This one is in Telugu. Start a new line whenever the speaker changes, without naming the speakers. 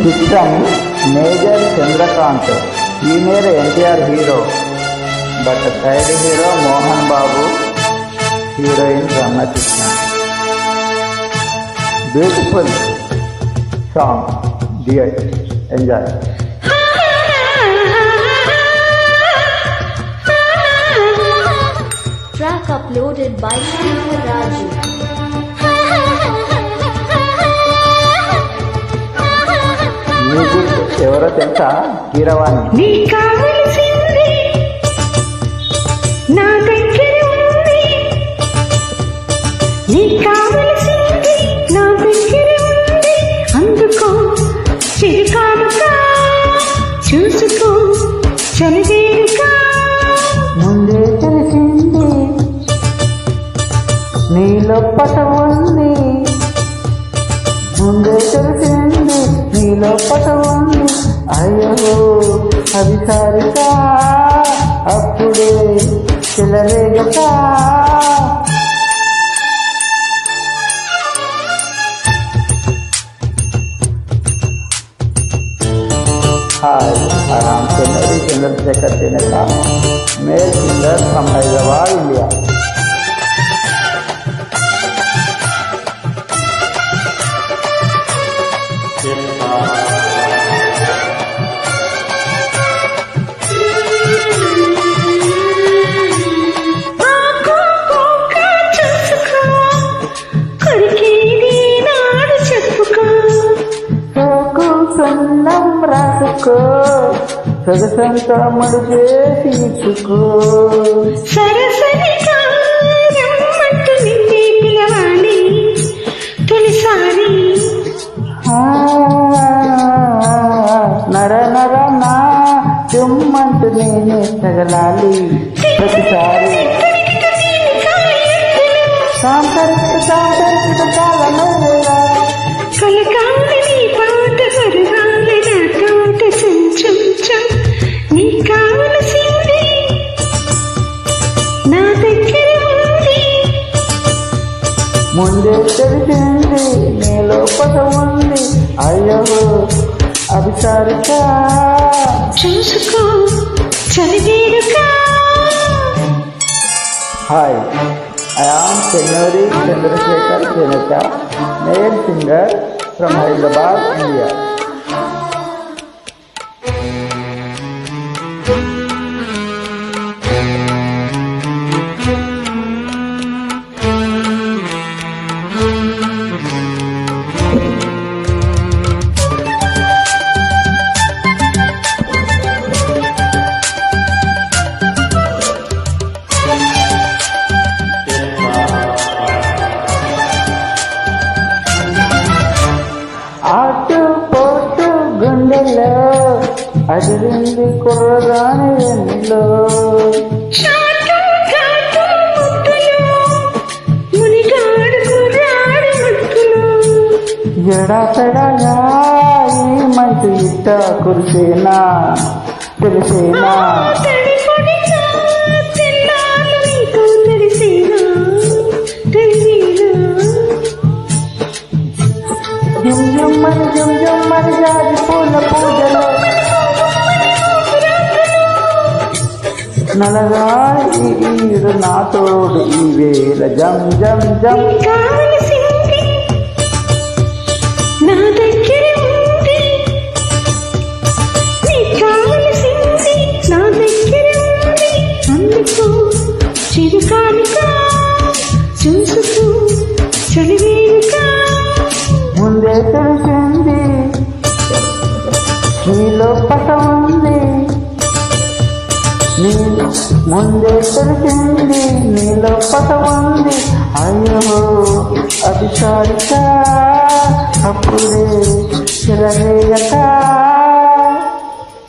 చిత్రం మేజర్ చంద్రకాంత్. ఈ మేర NTR hero, but side hero Mohan Babu, heroine Ramya Krishna. Beautiful song, duet, enjoy.
Track uploaded by Srikar Raju.
Music ఎవరో తెలుసా? కీరవాణి.
నీ కావలసింది నా దగ్గర ఉంది, నీ కావలసింది నా దగ్గర ఉంది, అందుకో చిరుకానుగా చూసుకో చలివేరుగా.
ముందే తెలిసింది నీలో పట ఉంది, ముందే తెలిసింది నీలో పట ఉంది, అయ్యో అది సారిగా అప్పుడే చెలరేగక. హాయ్, आराम से मेरी Chandrashekhar Cheneta, male singer from Hyderabad, India. రాసుకో సొగసంతా మడుచేసి ఇచ్చుకో,
సరసరిగా రమ్మంటూ నిన్నే పిలవాలి తొలిసారి.
నర నర నా చుమ్మంటూ నేనే తగలాలి ప్రతిసారి. సాంతరిక సాంతరిక కాలమేలా
కలకాలి నీ పాట సరదాలి నా తోట చెంచం. నీ కావలసింది నా దగ్గర ఉంది,
ముందే తెలిసింది నీలో పట ఉంది, అయ్యో అది సారిగా
చూసుకో చలివేరుగా.
Hi, I am Chennuri Chandrasekhar Cheneta, male singer from Hyderabad, India. ఆటు పోటు గుండెలో అదిరింది కుర్రదాని ఎన్నిలో,
చాటు చాటు ముద్దులు మునిగాడు కుర్రాడు ముద్దులు,
ఎడపెడగా ఈ మంచి ఇట్ట కురిసేనా తెలిసేనా.
తడిపొడిగా తెల్లాలు నీకు తెలిసేనా తెలిసేనా.
జుమ్మని జాజి పూల పూజలో నలగా ఈడు నా తోడు ఈ వేళ జం జం జం.
కావలసింది నా దగ్గర ఉంది, నీ కావలసింది నా దగ్గర ఉంది, అందుకో చిరుకానుగా చూసుకో చలివేరుగా.
ముందే తెలిసింది నీలో పట ఉంది, ముందే తెలిసింది నీలో పట ఉంది, అయ్యో అది సారిగా అప్పుడే చెలరేగక.